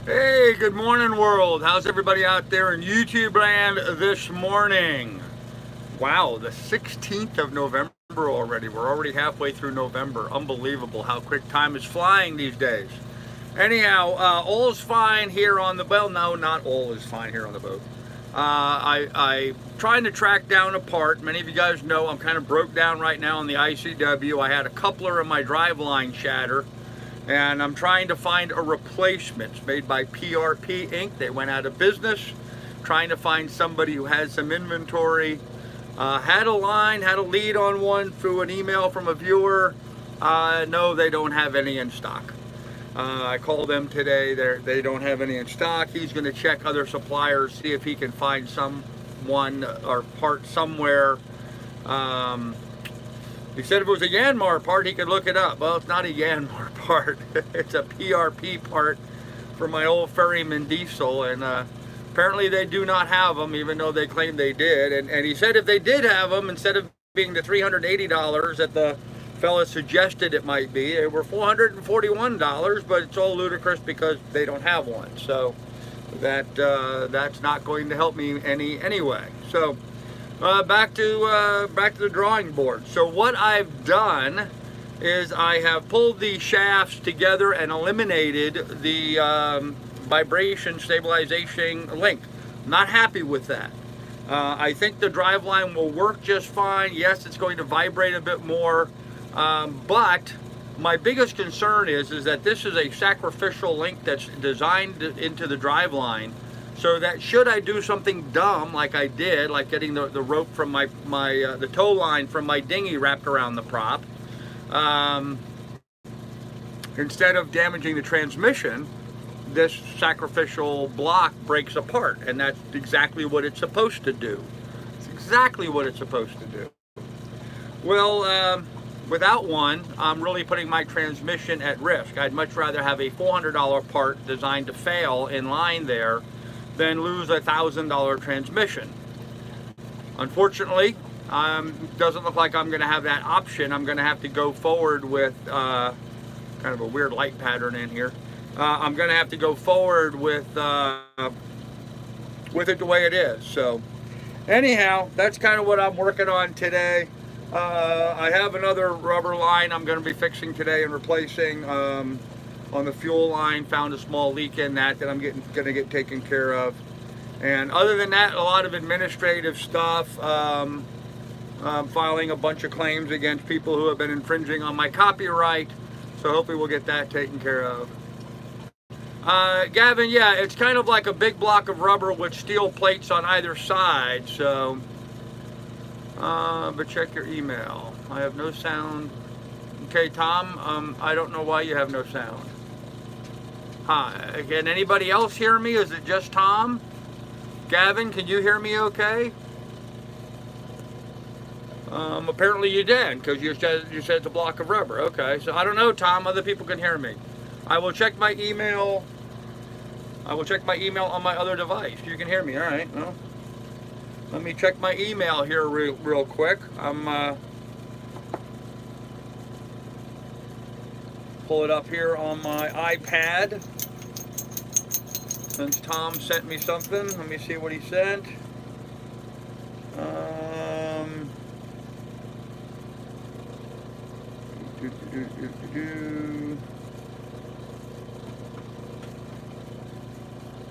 Hey, good morning, world. How's everybody out there in YouTube land this morning? Wow, the 16th of November already. We're already halfway through November. Unbelievable how quick time is flying these days. Anyhow, all is fine here on the, well, no, not all is fine here on the boat. I trying to track down a part. Many of you guys know I'm kind of broke down right now on the ICW. I had a coupler in my driveline shatter, and I'm trying to find a replacement. It's made by PRP Inc. They went out of business. Trying to find somebody who has some inventory. Had a lead on one through an email from a viewer. No, they don't have any in stock. I called them today. They don't have any in stock. He's going to check other suppliers, see if he can find someone or part somewhere. He said if it was a Yanmar part, he could look it up. Well, it's not a Yanmar part. It's a PRP part for my old ferryman diesel, and apparently they do not have them, even though they claim they did. And he said if they did have them, instead of being the $380 that the fella suggested it might be, they were $441, but it's all ludicrous because they don't have one. So that's not going to help me anyway. So back to the drawing board. So what I've done is I have pulled the shafts together and eliminated the vibration stabilization link. Not happy with that. I think the driveline will work just fine. Yes, it's going to vibrate a bit more, but my biggest concern is that this is a sacrificial link that's designed into the driveline, so that should I do something dumb like I did, like getting the rope from the tow line from my dinghy wrapped around the prop, instead of damaging the transmission, this sacrificial block breaks apart, and that's exactly what it's supposed to do. It's exactly what it's supposed to do. Well, without one, I'm really putting my transmission at risk. I'd much rather have a $400 part designed to fail in line there than lose a $1,000 transmission. Unfortunately, doesn't look like I'm going to have that option. I'm going to have to go forward with kind of a weird light pattern in here. I'm going to have to go forward with it the way it is. So anyhow, that's kind of what I'm working on today. I have another rubber line I'm going to be fixing today and replacing on the fuel line. Found a small leak in that I'm going to get taken care of. And other than that, a lot of administrative stuff. Filing a bunch of claims against people who have been infringing on my copyright. So hopefully we'll get that taken care of. Gavin, yeah, it's kind of like a big block of rubber with steel plates on either side. So, but check your email. I have no sound. Okay, Tom, I don't know why you have no sound. Hi, can anybody else hear me? Is it just Tom? Gavin, can you hear me okay? Apparently you did, because you said it's a block of rubber. Okay, so I don't know, Tom. Other people can hear me. I will check my email. I will check my email on my other device. You can hear me, all right? Well, let me check my email here real quick. Pull it up here on my iPad. Since Tom sent me something, let me see what he sent.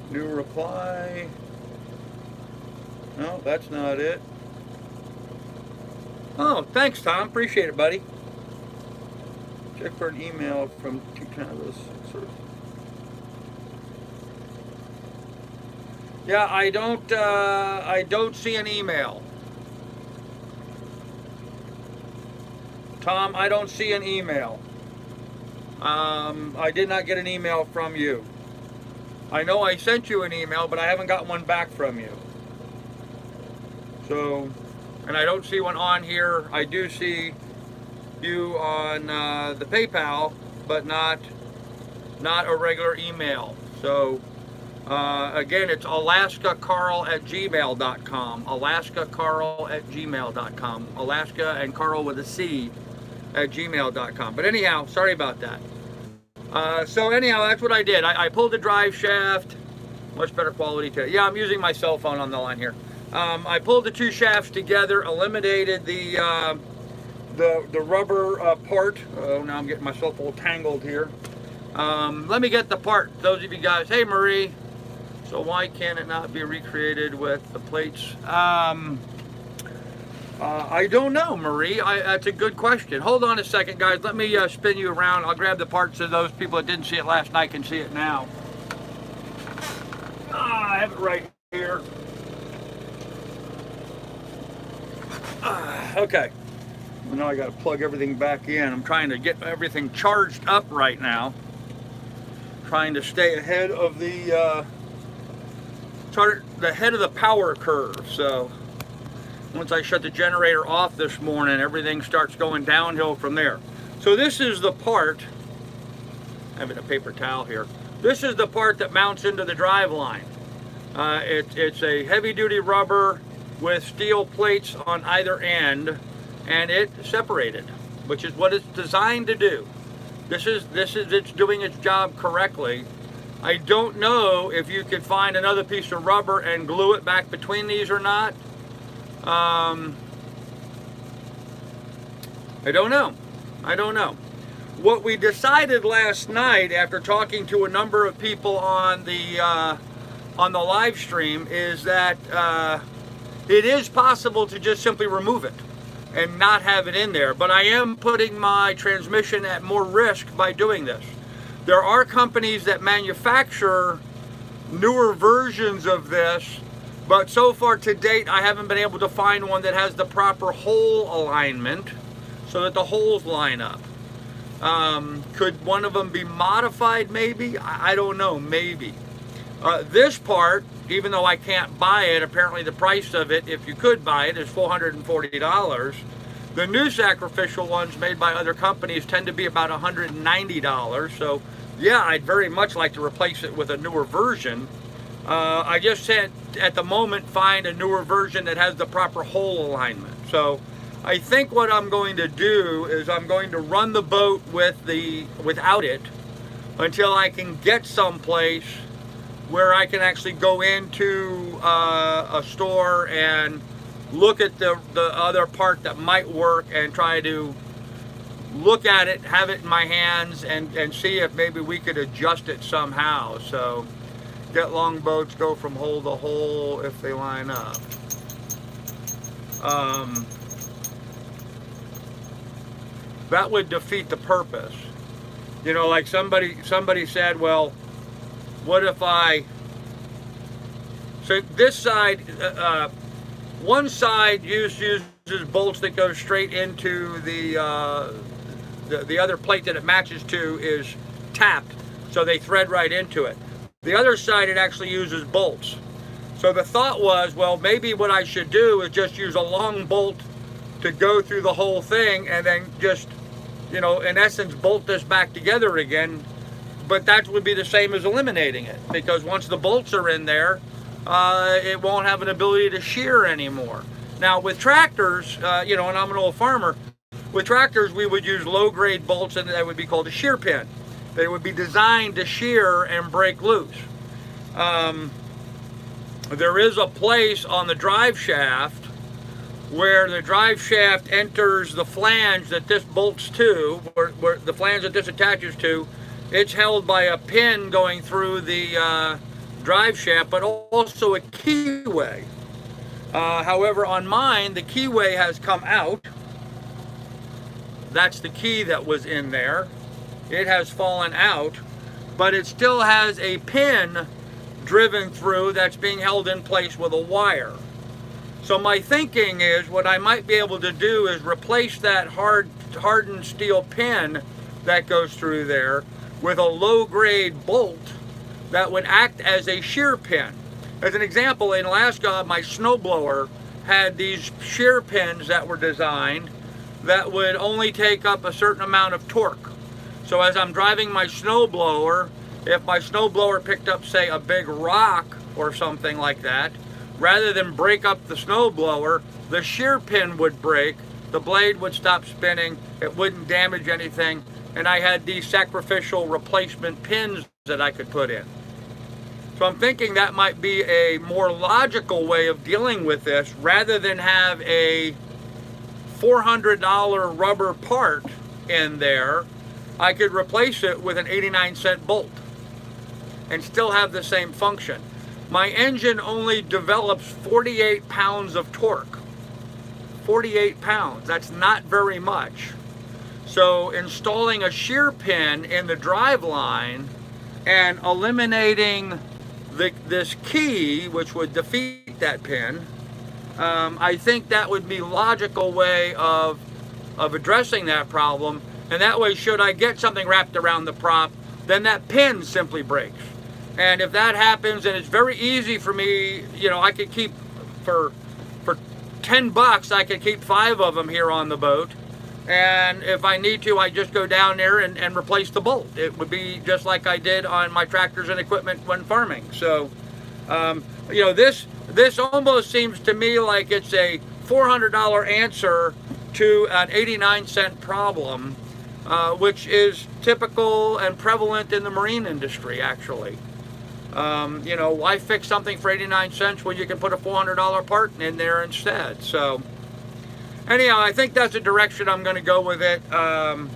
New reply. No, that's not it. Oh, thanks, Tom. Appreciate it, buddy. Check for an email from kind of this sort of. Yeah, I don't see an email. Tom, I don't see an email. I did not get an email from you. I know I sent you an email, but I haven't got one back from you. So, and I don't see one on here. I do see you on the PayPal, but not a regular email. So, again, it's alaskacarl@gmail.com. alaskacarl@gmail.com. Alaska and Carl with a C @gmail.com. But anyhow, sorry about that. So anyhow, that's what I did. I pulled the drive shaft, much better quality today. Yeah, I'm using my cell phone on the line here. I pulled the two shafts together, eliminated the rubber part. Oh, now I'm getting myself all tangled here. Let me get the part. Those of you guys, hey Marie, so why can it not be recreated with the plates? I don't know, Marie. That's a good question. Hold on a second, guys. Let me spin you around. I'll grab the parts so those people that didn't see it last night can see it now. I have it right here. Okay. Well, now I got to plug everything back in. I'm trying to get everything charged up right now. Trying to stay ahead of the head of the power curve. So once I shut the generator off this morning, everything starts going downhill from there. So this is the part, I'm having a paper towel here. This is the part that mounts into the drive line. It's a heavy-duty rubber with steel plates on either end, and it's separated, which is what it's designed to do. It's doing its job correctly. I don't know if you could find another piece of rubber and glue it back between these or not. I don't know. What we decided last night, after talking to a number of people on the live stream, is that it is possible to just simply remove it and not have it in there. But I am putting my transmission at more risk by doing this. There are companies that manufacture newer versions of this, but so far to date I haven't been able to find one that has the proper hole alignment so that the holes line up. Could one of them be modified maybe? I don't know, maybe. This part, even though I can't buy it, apparently the price of it, if you could buy it, is $440. The new sacrificial ones made by other companies tend to be about $190. So yeah, I'd very much like to replace it with a newer version. I just said at the moment find a newer version that has the proper hole alignment. So I think what I'm going to do is I'm going to run the boat without it until I can get someplace where I can actually go into a store and look at the other part that might work and try to look at it, have it in my hands, and see if maybe we could adjust it somehow. So get long boats, go from hole to hole if they line up. That would defeat the purpose. You know, like somebody said, well, what if so this side, one side uses bolts that go straight into the other plate that it matches to is tapped, so they thread right into it. The other side, it actually uses bolts. So the thought was, well, maybe what I should do is just use a long bolt to go through the whole thing and then just, you know, in essence, bolt this back together again. But that would be the same as eliminating it, because once the bolts are in there, it won't have an ability to shear anymore. Now with tractors, you know, and I'm an old farmer, with tractors we would use low-grade bolts, and that would be called a shear pin. They would be designed to shear and break loose. There is a place on the drive shaft where the drive shaft enters the flange that this bolts to, where the flange that this attaches to. It's held by a pin going through the drive shaft, but also a keyway. However, on mine, the keyway has come out. That's the key that was in there. It has fallen out, but it still has a pin driven through that's being held in place with a wire. So my thinking is what I might be able to do is replace that hardened steel pin that goes through there with a low-grade bolt that would act as a shear pin. As an example, in Alaska, my snowblower had these shear pins that were designed that would only take up a certain amount of torque. So as I'm driving my snowblower, if my snowblower picked up, say, a big rock or something like that, rather than break up the snowblower, the shear pin would break, the blade would stop spinning, it wouldn't damage anything, and I had these sacrificial replacement pins that I could put in. So I'm thinking that might be a more logical way of dealing with this rather than have a $400 rubber part in there. I could replace it with an 89-cent bolt and still have the same function. My engine only develops 48 pounds of torque. 48 pounds, that's not very much. So installing a shear pin in the drive line and eliminating this key, which would defeat that pin, I think that would be a logical way of addressing that problem. And that way, should I get something wrapped around the prop, then that pin simply breaks. And if that happens, and it's very easy for me, you know, I could keep, for 10 bucks, I could keep 5 of them here on the boat. And if I need to, I just go down there and replace the bolt. It would be just like I did on my tractors and equipment when farming. So, you know, this almost seems to me like it's a $400 answer to an 89-cent problem, which is typical and prevalent in the marine industry, actually. You know, why fix something for 89 cents when you can put a $400 part in there instead? So, anyhow, I think that's the direction I'm going to go with it. I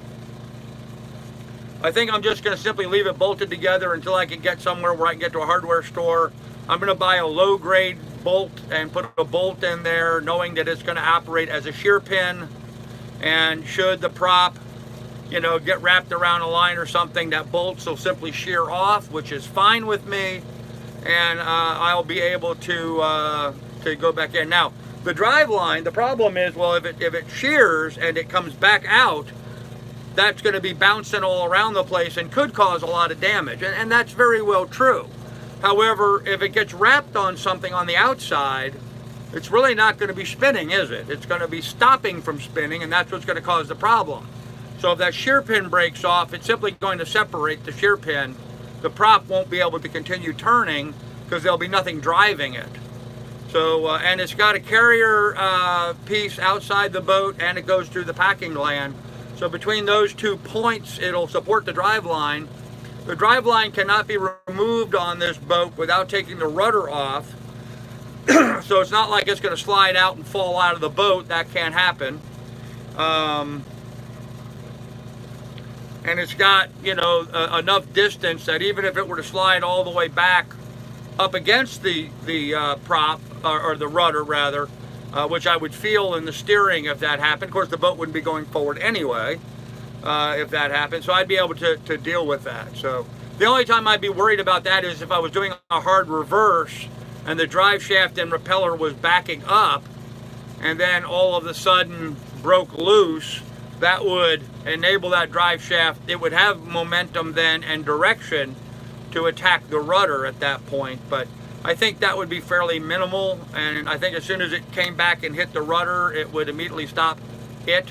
think I'm just going to simply leave it bolted together until I can get somewhere where I can get to a hardware store. I'm going to buy a low-grade bolt and put a bolt in there, knowing that it's going to operate as a shear pin. And should the prop, you know, get wrapped around a line or something, that bolts will simply shear off, which is fine with me, and I'll be able to go back in. Now, the drive line, the problem is, well, if it shears and it comes back out, that's going to be bouncing all around the place and could cause a lot of damage, and that's very well true. However, if it gets wrapped on something on the outside, it's really not going to be spinning, is it? It's going to be stopping from spinning, and that's what's going to cause the problem. So if that shear pin breaks off, it's simply going to separate the shear pin. The prop won't be able to continue turning because there'll be nothing driving it. So, and it's got a carrier piece outside the boat, and it goes through the packing gland. So between those 2 points, it'll support the drive line. The drive line cannot be removed on this boat without taking the rudder off. So it's not like it's going to slide out and fall out of the boat. That can't happen. And it's got, you know, enough distance that even if it were to slide all the way back up against the prop, or the rudder rather, which I would feel in the steering if that happened. Of course, the boat wouldn't be going forward anyway if that happened, so I'd be able to deal with that. So the only time I'd be worried about that is if I was doing a hard reverse and the drive shaft and repeller was backing up and then all of a sudden broke loose. That would enable that drive shaft. It would have momentum then and direction to attack the rudder at that point. But I think that would be fairly minimal. And I think as soon as it came back and hit the rudder, it would immediately stop it.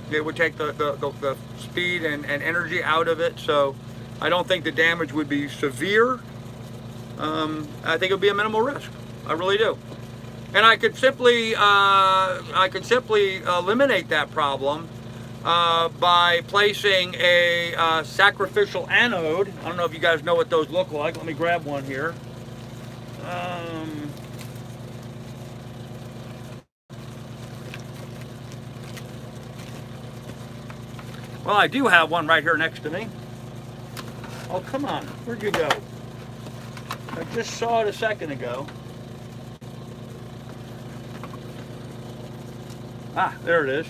It would take the speed and energy out of it. So I don't think the damage would be severe. I think it would be a minimal risk. I really do. And I could simply eliminate that problem by placing a sacrificial anode. I don't know if you guys know what those look like. Let me grab one here. Well, I do have one right here next to me. Oh, come on. Where'd you go? I just saw it a second ago. Ah, there it is.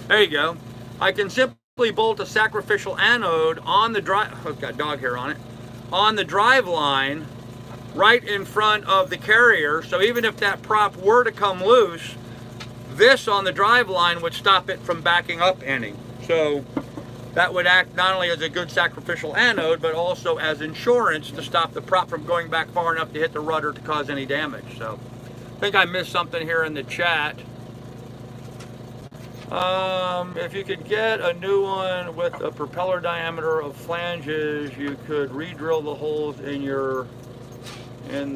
There you go. I can simply bolt a sacrificial anode on the drive, oh, it's got dog hair on it, on the drive line right in front of the carrier. So even if that prop were to come loose, this on the drive line would stop it from backing up any. So that would act not only as a good sacrificial anode, but also as insurance to stop the prop from going back far enough to hit the rudder to cause any damage. So I think I missed something here in the chat. If you could get a new one with a propeller diameter of flanges, you could re-drill the holes in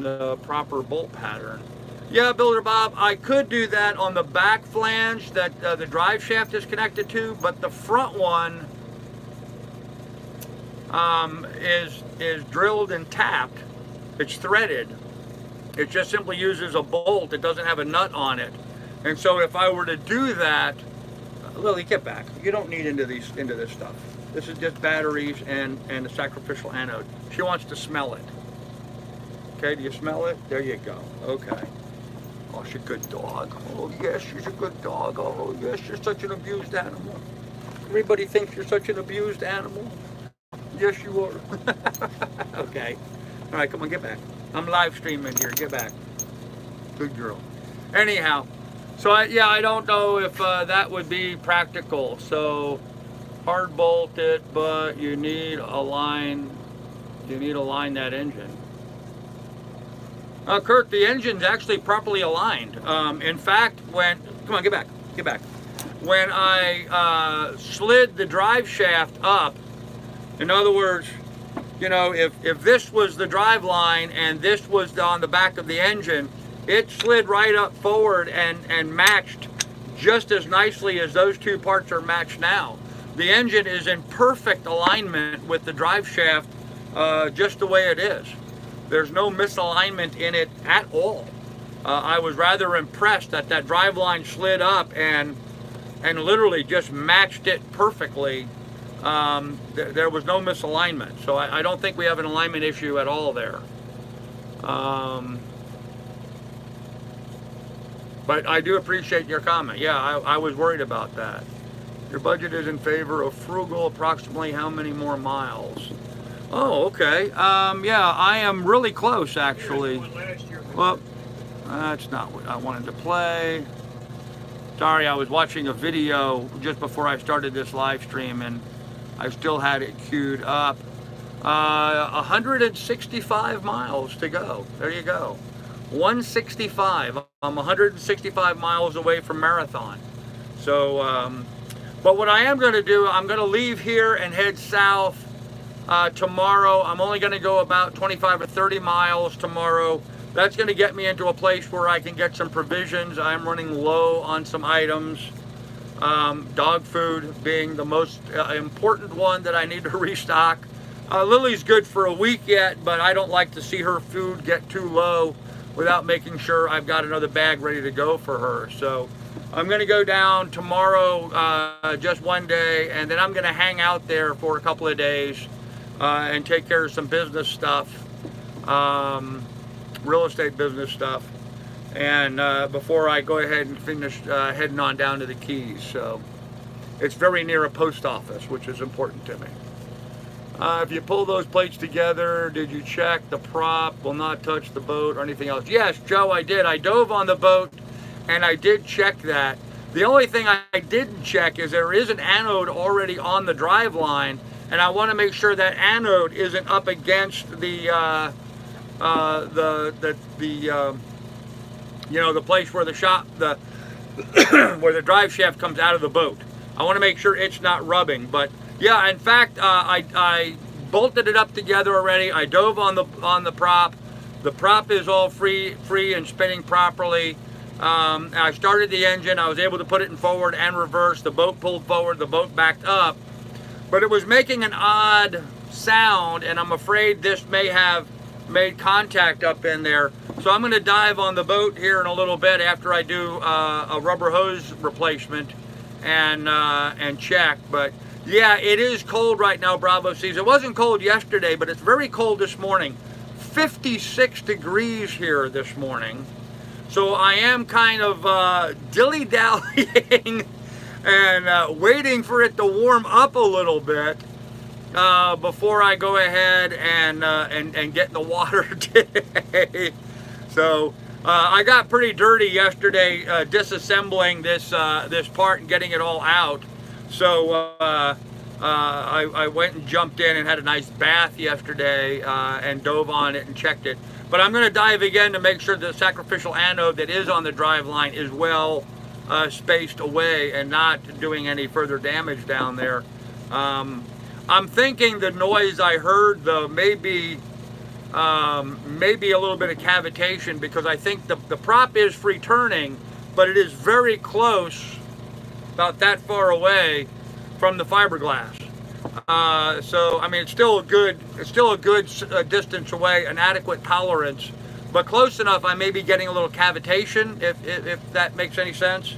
the proper bolt pattern. Yeah, Builder Bob, I could do that on the back flange that the drive shaft is connected to, but the front one, is drilled and tapped. It's threaded. It just simply uses a bolt. It doesn't have a nut on it. And so if I were to do that, Lily, get back. You don't need into this stuff. This is just batteries and a sacrificial anode. She wants to smell it. Okay, do you smell it? There you go. Okay. Oh, she's a good dog. Oh, yes, she's a good dog. Oh, yes, you're such an abused animal. Everybody thinks you're such an abused animal. Yes, you are. Okay. All right, come on, get back. I'm live streaming here. Get back. Good girl. Anyhow, so I don't know if that would be practical. So hard bolt it, but you need to align that engine. Kurt, the engine's actually properly aligned. In fact, come on, get back. When I slid the drive shaft up, in other words, you know, if this was the drive line and this was on the back of the engine, it slid right up forward and matched just as nicely as those two parts are matched now. The engine is in perfect alignment with the drive shaft, just the way it is. There's no misalignment in it at all. I was rather impressed that drive line slid up and literally just matched it perfectly. There was no misalignment, so I don't think we have an alignment issue at all there. But I do appreciate your comment. Yeah, I was worried about that. Your budget is in favor of frugal, approximately how many more miles? Oh, okay. Yeah, I am really close, actually. Well, that's not what I wanted to play. Sorry, I was watching a video just before I started this live stream, and I still had it queued up. 165 miles to go. There you go. 165. I'm 165 miles away from Marathon. So, but what I am going to do, I'm going to leave here and head south tomorrow. I'm only going to go about 25 or 30 miles tomorrow. That's going to get me into a place where I can get some provisions. I'm running low on some items. Dog food being the most important one that I need to restock. Lily's good for a week yet, but I don't like to see her food get too low without making sure I've got another bag ready to go for her. So I'm going to go down tomorrow, just one day, and then I'm going to hang out there for a couple of days and take care of some business stuff, real estate business stuff, and before I go ahead and finish heading on down to the Keys. So it's very near a post office, which is important to me. If you pull those plates together, did you check the prop will not touch the boat or anything else? Yes, Joe, I did. I dove on the boat and I did check that. The only thing I didn't check is there is an anode already on the drive line, and I want to make sure that anode isn't up against the you know, the place where the where the drive shaft comes out of the boat. I want to make sure it's not rubbing. But yeah, in fact, I bolted it up together already. I dove on the prop. The prop is all free and spinning properly. I started the engine. I was able to put it in forward and reverse. The boat pulled forward. The boat backed up. But it was making an odd sound, and I'm afraid this may have made contact up in there. So I'm going to dive on the boat here in a little bit after I do a rubber hose replacement and check. But yeah, it is cold right now, Bravo sees. It wasn't cold yesterday, but it's very cold this morning. 56 degrees here this morning. So I am kind of dilly-dallying and waiting for it to warm up a little bit before I go ahead and get in the water today. So I got pretty dirty yesterday disassembling this part and getting it all out. So I went and jumped in and had a nice bath yesterday and dove on it and checked it. But I'm going to dive again to make sure the sacrificial anode that is on the drive line is well spaced away and not doing any further damage down there. I'm thinking the noise I heard, though, maybe a little bit of cavitation, because I think the prop is free turning, but it is very close, about that far away from the fiberglass. So I mean, it's still a good distance away, an adequate tolerance, but close enough I may be getting a little cavitation, if that makes any sense.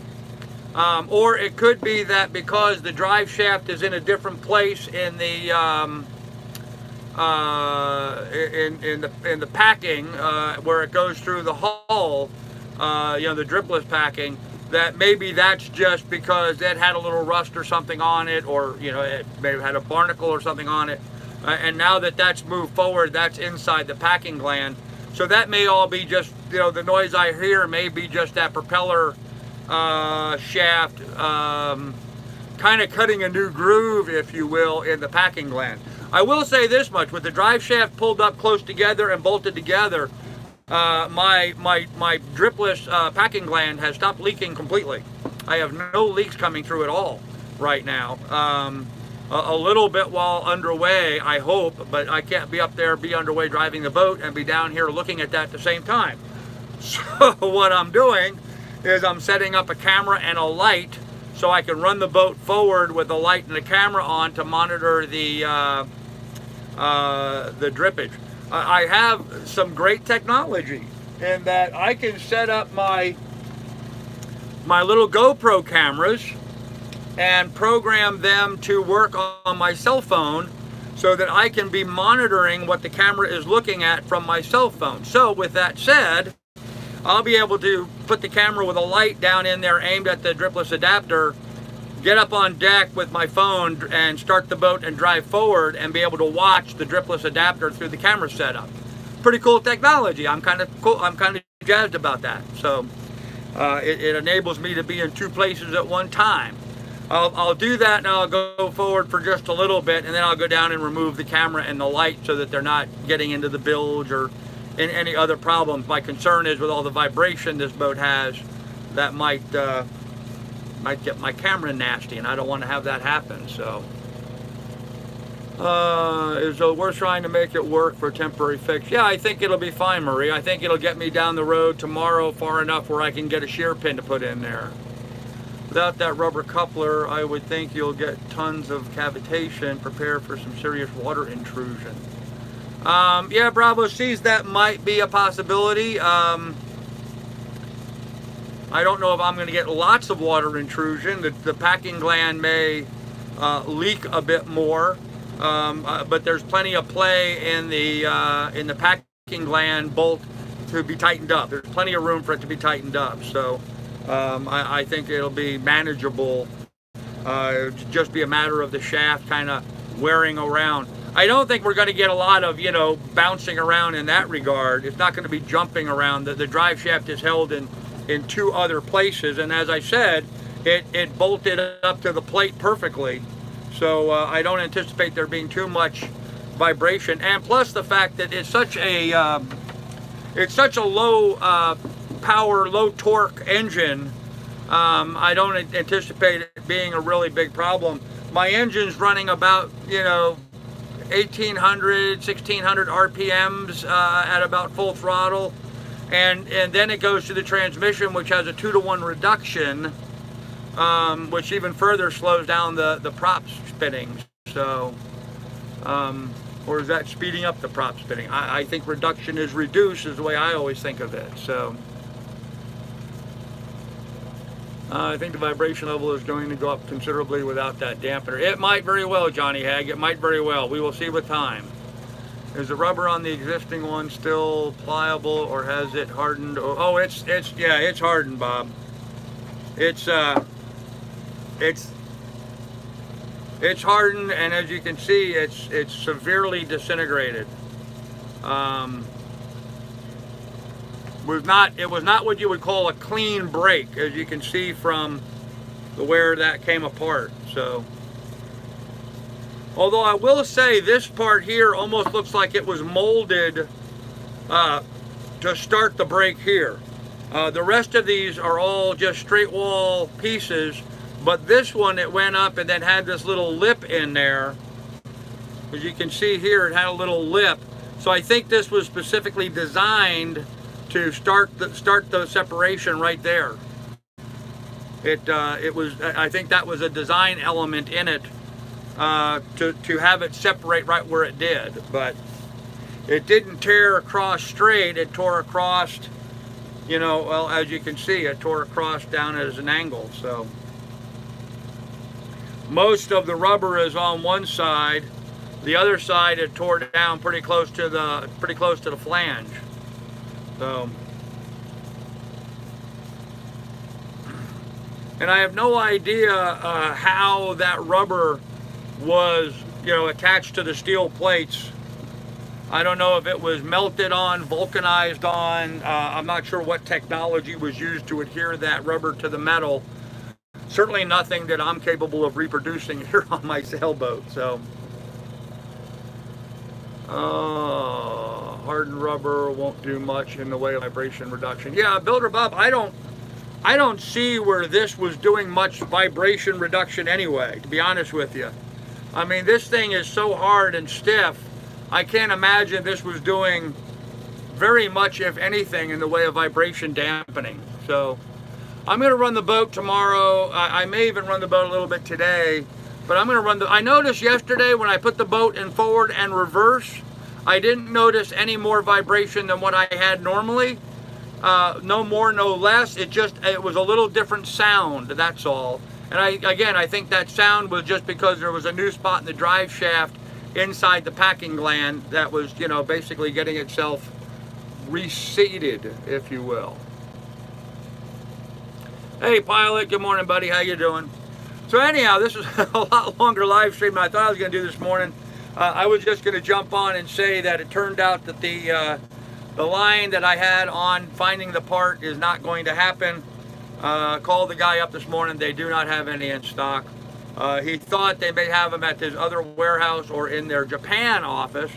Or it could be that because the drive shaft is in a different place in the in the packing, where it goes through the hull, you know, the dripless packing, that maybe that's just because it had a little rust or something on it, or, you know, it may have had a barnacle or something on it, and now that that's moved forward, that's inside the packing gland. So that may all be just, you know, the noise I hear may be just that propeller shaft kind of cutting a new groove, if you will, in the packing gland. I will say this much: with the drive shaft pulled up close together and bolted together, my dripless packing gland has stopped leaking completely. I have no leaks coming through at all right now. A little bit while underway, I hope, but I can't be up there, be underway driving the boat, and be down here looking at that at the same time. So what I'm doing is I'm setting up a camera and a light so I can run the boat forward with the light and the camera on to monitor the drippage. I have some great technology in that I can set up my little GoPro cameras and program them to work on my cell phone so that I can be monitoring what the camera is looking at from my cell phone. So with that said, I'll be able to put the camera with a light down in there aimed at the dripless adapter, get up on deck with my phone and start the boat and drive forward and be able to watch the dripless adapter through the camera setup. Pretty cool technology. I'm kind of cool. I'm kind of jazzed about that. So it enables me to be in two places at one time. I'll do that, and I'll go forward for just a little bit, and then I'll go down and remove the camera and the light so that they're not getting into the bilge or in any other problems. My concern is with all the vibration this boat has, that might get my camera nasty, and I don't want to have that happen. So we're trying to make it work for a temporary fix. Yeah, I think it'll be fine, Marie. I think it'll get me down the road tomorrow far enough where I can get a shear pin to put in there. Without that rubber coupler, I would think you'll get tons of cavitation. Prepare for some serious water intrusion. Yeah, Bravo sees that might be a possibility. I don't know if I'm going to get lots of water intrusion. The packing gland may leak a bit more, but there's plenty of play in the packing gland bolt to be tightened up. There's plenty of room for it to be tightened up. So I think it'll be manageable. It'll just be a matter of the shaft kind of wearing around. I don't think we're going to get a lot of, you know, bouncing around in that regard. It's not going to be jumping around. The drive shaft is held in two other places, and as I said, it bolted up to the plate perfectly. So I don't anticipate there being too much vibration. And plus the fact that it's such a low power, low torque engine, I don't anticipate it being a really big problem. My engine's running about, you know, 1,800, 1,600 RPMs at about full throttle, and then it goes to the transmission, which has a 2-to-1 reduction, which even further slows down the prop spinning. So, or is that speeding up the prop spinning? I think reduction is reduced is the way I always think of it. So I think the vibration level is going to go up considerably without that dampener. It might very well, Johnny Hag. It might very well. We will see with time. Is the rubber on the existing one still pliable, or has it hardened? Oh, it's hardened, Bob. It's hardened, and as you can see, it's severely disintegrated. It was not what you would call a clean break, as you can see from where that came apart. So, although I will say this part here almost looks like it was molded to start the break here. The rest of these are all just straight wall pieces, but this one, it went up and then had this little lip in there. As you can see here, it had a little lip. So I think this was specifically designed to start the separation right there. It was, I think that was a design element in it to have it separate right where it did. But it didn't tear across straight, it tore across, you know, well, as you can see, it tore across down as an angle. So most of the rubber is on one side. The other side it tore down pretty close to the flange. So, and I have no idea how that rubber was, you know, attached to the steel plates. I don't know if it was melted on, vulcanized on. I'm not sure what technology was used to adhere that rubber to the metal. Certainly nothing that I'm capable of reproducing here on my sailboat. So, hardened rubber won't do much in the way of vibration reduction. Yeah, Builder Bob, I don't see where this was doing much vibration reduction anyway, to be honest with you. I mean, this thing is so hard and stiff, I can't imagine this was doing very much, if anything, in the way of vibration dampening. So I'm going to run the boat tomorrow. I may even run the boat a little bit today, but I'm going to run the... I noticed yesterday when I put the boat in forward and reverse, I didn't notice any more vibration than what I had normally. No more, no less. It was a little different sound, that's all. And I think that sound was just because there was a new spot in the drive shaft inside the packing gland that was, you know, basically getting itself reseated, if you will. Hey, Pilot, good morning, buddy. How you doing? So anyhow, this is a lot longer live stream than I thought I was going to do this morning. I was just going to jump on and say that it turned out that the line that I had on finding the part is not going to happen. Called the guy up this morning. They do not have any in stock. He thought they may have them at his other warehouse or in their Japan office.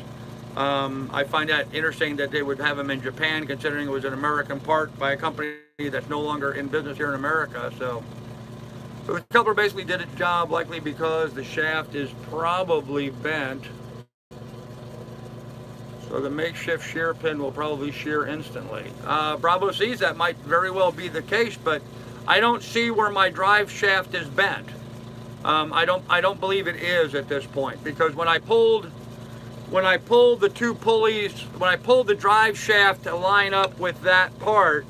I find that interesting that they would have them in Japan, considering it was an American part by a company that's no longer in business here in America. So the coupler basically did its job, likely because the shaft is probably bent. So the makeshift shear pin will probably shear instantly. Bravo sees that might very well be the case, but I don't see where my drive shaft is bent. I don't believe it is at this point, because when I pulled the two pulleys, when I pulled the drive shaft to line up with that part,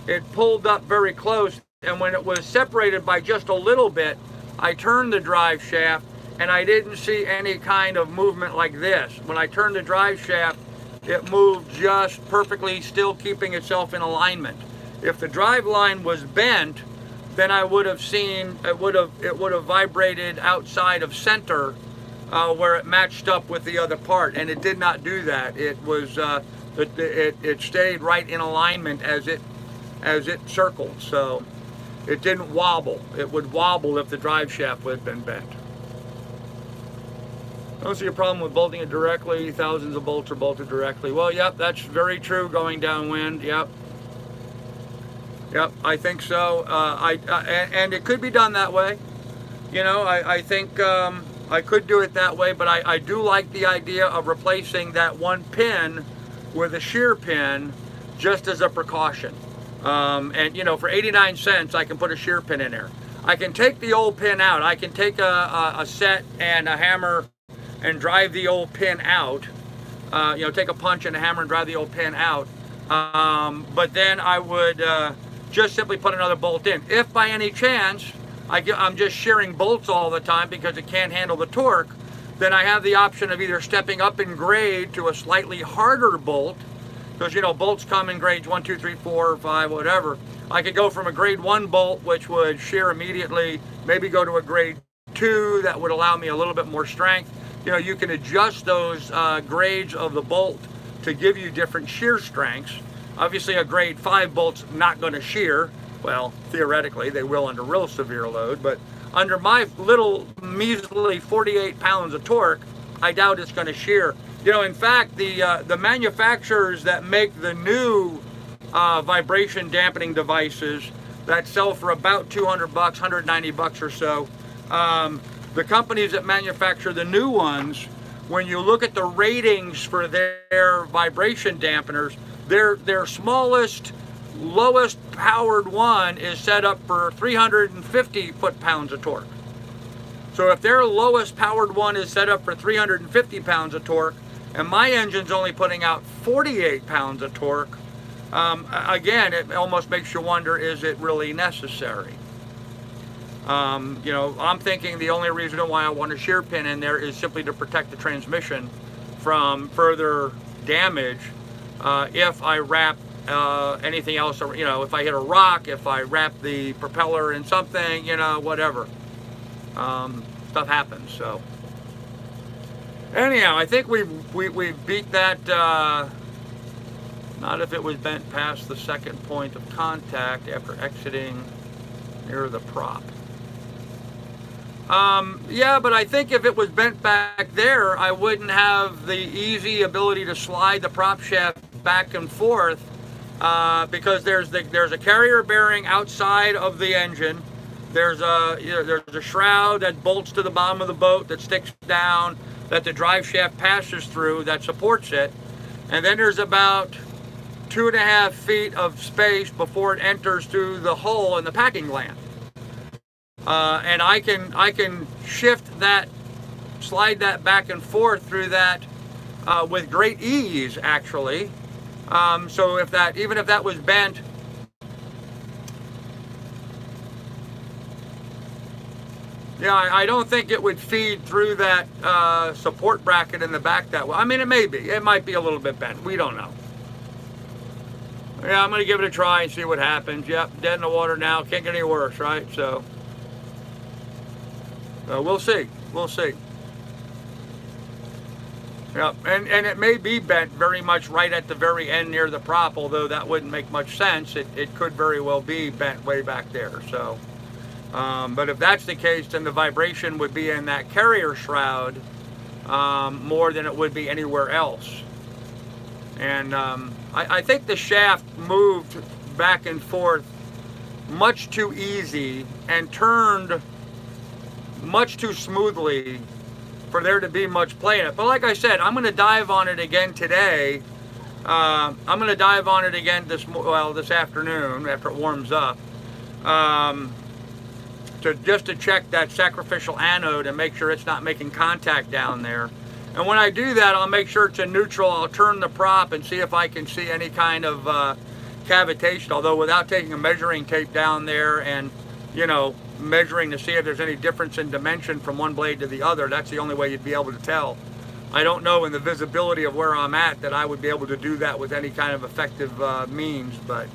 it pulled up very close, and when it was separated by just a little bit, I turned the drive shaft and I didn't see any kind of movement like this. When I turned the drive shaft, it moved just perfectly, still keeping itself in alignment. If the drive line was bent, then I would have seen it would have vibrated outside of center where it matched up with the other part, and it did not do that. It was it stayed right in alignment as it circled, so it didn't wobble. It would wobble if the drive shaft would have been bent. I don't see a problem with bolting it directly. Thousands of bolts are bolted directly. Well, yep, that's very true going downwind. Yep. Yep, I think so. And it could be done that way. You know, I think I could do it that way, but I do like the idea of replacing that one pin with a shear pin just as a precaution. And, you know, for 89 cents, I can put a shear pin in there. I can take the old pin out. I can take a set and a hammer and drive the old pin out. You know, take a punch and a hammer and drive the old pin out. But then I would just simply put another bolt in. If by any chance I'm just shearing bolts all the time because it can't handle the torque, then I have the option of either stepping up in grade to a slightly harder bolt, because, you know, bolts come in grades 1, 2, 3, 4, 5, whatever. I could go from a grade 1 bolt, which would shear immediately, maybe go to a grade 2 that would allow me a little bit more strength. You know, you can adjust those grades of the bolt to give you different shear strengths. Obviously, a grade 5 bolt's not going to shear. Well, theoretically, they will under real severe load, but under my little measly 48 pounds of torque, I doubt it's going to shear. You know, in fact, the manufacturers that make the new vibration dampening devices that sell for about 200 bucks, 190 bucks or so, the companies that manufacture the new ones, when you look at the ratings for their vibration dampeners, their smallest, lowest powered one is set up for 350 foot-pounds of torque. So if their lowest powered one is set up for 350 pounds of torque, and my engine's only putting out 48 pounds of torque, again, it almost makes you wonder, is it really necessary? You know, I'm thinking the only reason why I want a shear pin in there is simply to protect the transmission from further damage if I wrap anything else, you know, if I hit a rock, if I wrap the propeller in something, you know, whatever. Stuff happens. So anyhow, I think we beat that. Not if it was bent past the second point of contact after exiting near the prop. Yeah, but I think if it was bent back there, I wouldn't have the easy ability to slide the prop shaft back and forth because there's a carrier bearing outside of the engine. There's a shroud that bolts to the bottom of the boat that sticks down, that the drive shaft passes through, that supports it, and then there's about 2.5 feet of space before it enters through the hole in the packing gland. And I can shift that, slide that back and forth through that with great ease, actually. So if that, even if that was bent, yeah, I don't think it would feed through that support bracket in the back that way. I mean, it may be. It might be a little bit bent. We don't know. Yeah, I'm going to give it a try and see what happens. Yep, dead in the water now. Can't get any worse, right? So we'll see. We'll see. Yep, and it may be bent very much right at the very end near the prop, although that wouldn't make much sense. It could very well be bent way back there. So, but if that's the case, then the vibration would be in that carrier shroud more than it would be anywhere else. And I think the shaft moved back and forth much too easy and turned much too smoothly for there to be much play in it. But like I said, I'm going to dive on it again today. I'm going to dive on it again this afternoon after it warms up, just to check that sacrificial anode and make sure it's not making contact down there. And when I do that, I'll make sure it's in neutral. I'll turn the prop and see if I can see any kind of cavitation, although without taking a measuring tape down there and, you know, measuring to see if there's any difference in dimension from one blade to the other. That's the only way you'd be able to tell. I don't know in the visibility of where I'm at that I would be able to do that with any kind of effective means, but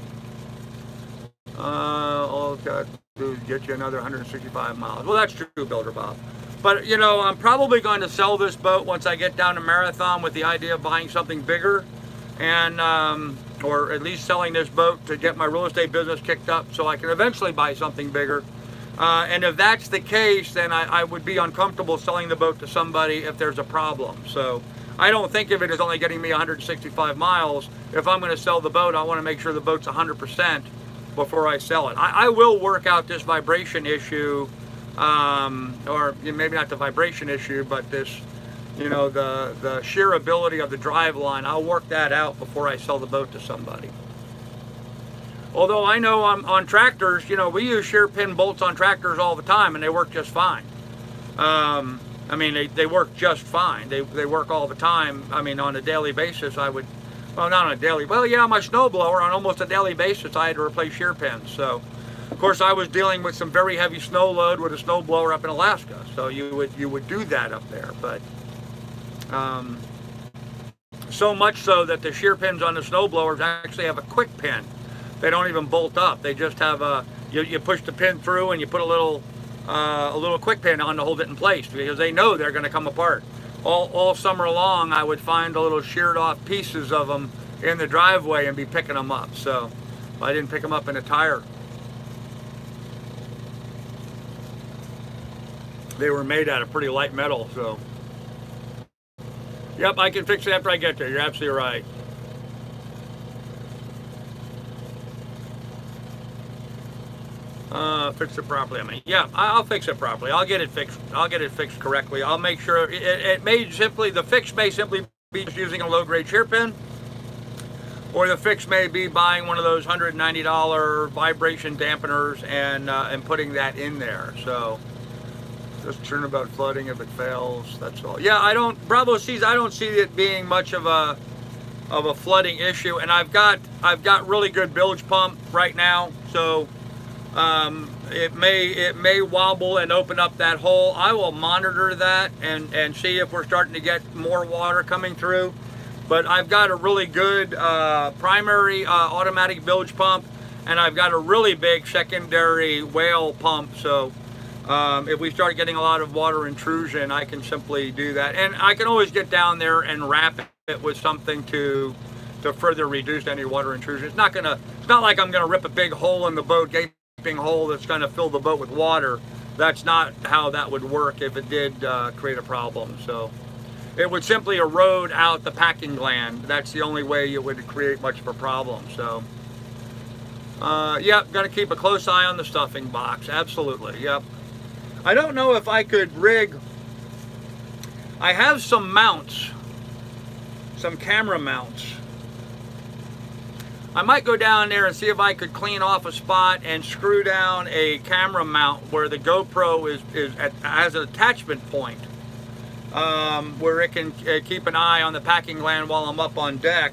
all I've got to do is get you another 165 miles. Well, that's true, Builder Bob. But, you know, I'm probably going to sell this boat once I get down to Marathon with the idea of buying something bigger, and or at least selling this boat to get my real estate business kicked up so I can eventually buy something bigger. And if that's the case, then I would be uncomfortable selling the boat to somebody if there's a problem. So I don't think of it as only getting me 165 miles. If I'm going to sell the boat, I want to make sure the boat's 100% before I sell it. I will work out this vibration issue, or maybe not the vibration issue, but this, you know, the sheer ability of the drive line. I'll work that out before I sell the boat to somebody. Although I know on tractors, you know, we use shear pin bolts on tractors all the time and they work just fine. I mean, they work just fine. They work all the time. I mean, on a daily basis, I would, well, not on a daily, well, yeah, on my snowblower, on almost a daily basis, I had to replace shear pins. So, of course, I was dealing with some very heavy snow load with a snowblower up in Alaska. So you would do that up there. But so much so that the shear pins on the snowblowers actually have a quick pin. They don't even bolt up. They just have a, you push the pin through and you put a little quick pin on to hold it in place because they know they're going to come apart. All summer long, I would find the little sheared off pieces of them in the driveway and be picking them up. So I didn't pick them up in a tire. They were made out of pretty light metal, so. Yep, I can fix it after I get there. You're absolutely right. Fix it properly. I mean, yeah, I'll fix it properly. I'll get it fixed. I'll get it fixed correctly. I'll make sure it may simply, the fix may simply be just using a low-grade shear pin, or the fix may be buying one of those $190 vibration dampeners and putting that in there. So Just concerned about flooding if it fails. That's all. Yeah, I don't. Bravo C's. I don't see it being much of a flooding issue, and I've got really good bilge pump right now, so it may wobble and open up that hole. I will monitor that and see if we're starting to get more water coming through. But I've got a really good primary automatic bilge pump, and I've got a really big secondary whale pump. So if we start getting a lot of water intrusion, I can simply do that, and I can always get down there and wrap it with something to further reduce any water intrusion. It's not like I'm gonna rip a big hole in the boat, gaping hole that's gonna fill the boat with water. That's not how that would work if it did create a problem. So it would simply erode out the packing gland. That's the only way it would create much of a problem. So yep, gotta keep a close eye on the stuffing box. Absolutely, yep. I don't know if I could rig. I have some mounts, some camera mounts. I might go down there and see if I could clean off a spot and screw down a camera mount where the GoPro has an attachment point, where it can keep an eye on the packing gland while I'm up on deck.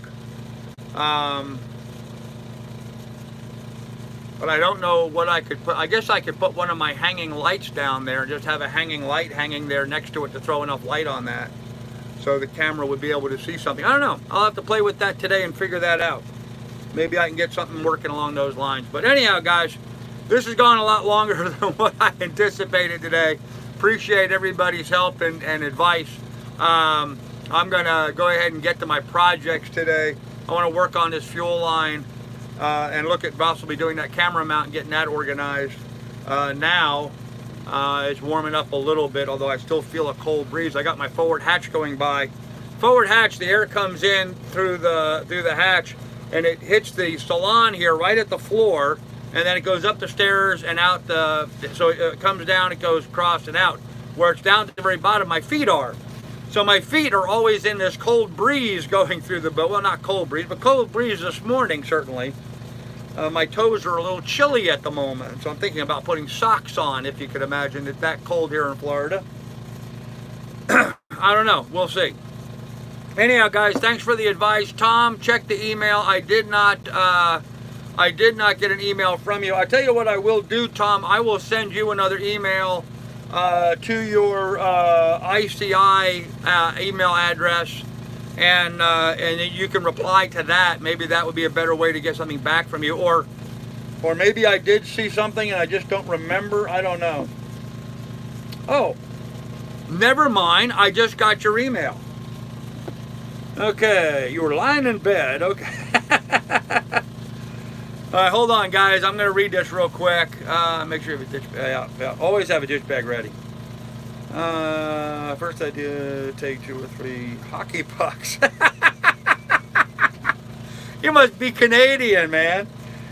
But I don't know what I could put. I guess I could put one of my hanging lights down there and just have a hanging light hanging there next to it to throw enough light on that so the camera would be able to see something. I don't know. I'll have to play with that today and figure that out. Maybe I can get something working along those lines. But anyhow, guys, this has gone a lot longer than what I anticipated today. Appreciate everybody's help and advice. I'm going to go ahead and get to my projects today. I want to work on this fuel line. And look at possibly doing that camera mount and getting that organized. Now it's warming up a little bit, although I still feel a cold breeze. I got my forward hatch going by. Forward hatch, the air comes in through the hatch, and it hits the salon here right at the floor, and then it goes up the stairs and out so it comes down, it goes across and out. Where it's down to the very bottom, my feet are. So my feet are always in this cold breeze going through the boat. Well, not cold breeze, but cold breeze this morning, certainly. My toes are a little chilly at the moment, so I'm thinking about putting socks on, if you could imagine it that cold here in Florida. I don't know. We'll see. Anyhow, guys, thanks for the advice. Tom, check the email. I did not get an email from you. I tell you what I will do, Tom. I will send you another email to your ICI email address, and you can reply to that. Maybe that would be a better way to get something back from you, or maybe I did see something and I just don't remember. I don't know. Oh, never mind. I just got your email. Okay, you were lying in bed. Okay. All right, hold on, guys. I'm going to read this real quick. Make sure you have a ditch bag. Yeah, always have a ditch bag ready. First I did take 2 or 3 hockey pucks. You must be Canadian, man.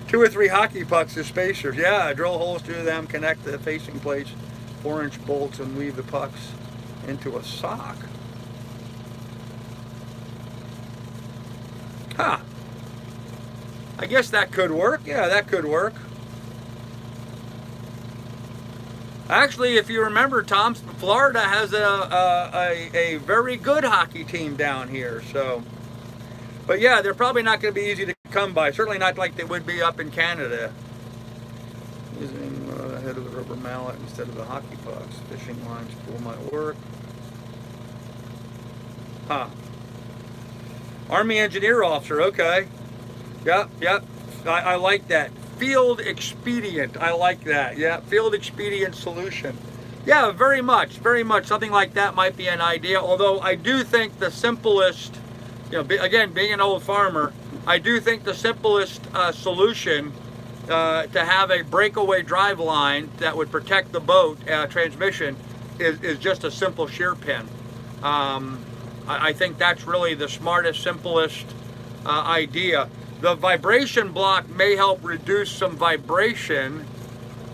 2 or 3 hockey pucks as spacers. Yeah, drill holes through them, connect the facing plates, 4-inch bolts, and weave the pucks into a sock. Huh. I guess that could work. Yeah, that could work. Actually, if you remember, Tom, Florida has a very good hockey team down here. So, but yeah, they're probably not going to be easy to come by. Certainly not like they would be up in Canada. Using the head of the rubber mallet instead of the hockey pucks. Fishing line spool might work. Huh. Army engineer officer. Okay. Yep. Yep. I like that. Field expedient. I like that. Yeah, field expedient solution. Yeah, very much. Very much. Something like that might be an idea. Although I do think the simplest, again, being an old farmer, I do think the simplest solution to have a breakaway drive line that would protect the boat transmission is just a simple shear pin. I think that's really the smartest, simplest idea. The vibration block may help reduce some vibration.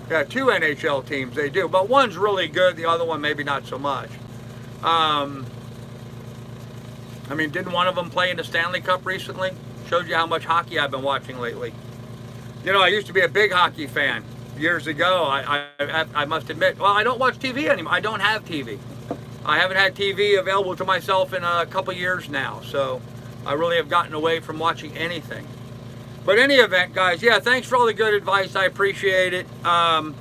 Yeah, 2 NHL teams, they do. But one's really good, the other one maybe not so much. I mean, didn't one of them play in the Stanley Cup recently? Shows you how much hockey I've been watching lately. You know, I used to be a big hockey fan. years ago, I must admit, well, I don't watch TV anymore. I don't have TV. I haven't had TV available to myself in a couple years now, so I really have gotten away from watching anything. But in any event, guys, yeah, thanks for all the good advice. I appreciate it. I'm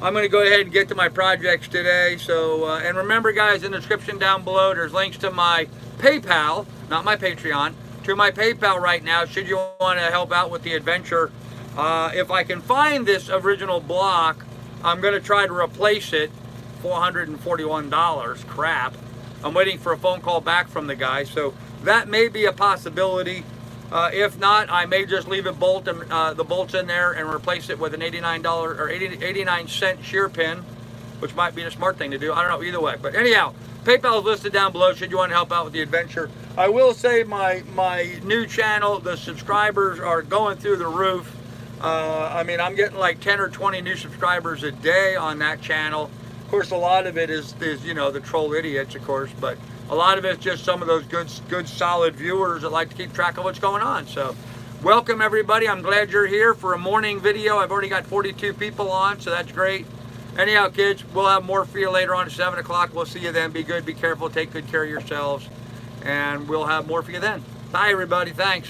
going to go ahead and get to my projects today. So, and remember, guys, in the description down below, there's links to my PayPal, not my Patreon, to my PayPal right now, should you want to help out with the adventure. If I can find this original block, I'm going to try to replace it. $441. Crap. I'm waiting for a phone call back from the guy, so that may be a possibility. If not, I may just leave it the bolts in there and replace it with an $89 or 89-cent shear pin, which might be the smart thing to do. I don't know, either way. But anyhow, PayPal is listed down below should you want to help out with the adventure. I will say my new channel, the subscribers are going through the roof. I mean, I'm getting like 10 or 20 new subscribers a day on that channel. Of course, a lot of it is you know, the troll idiots, of course, but a lot of it's just some of those good solid viewers that like to keep track of what's going on. So welcome everybody. I'm glad you're here for a morning video. I've already got 42 people on, so that's great. Anyhow, kids, we'll have more for you later on at 7 o'clock. We'll see you then. Be good, be careful, take good care of yourselves, and we'll have more for you then. Bye everybody, thanks.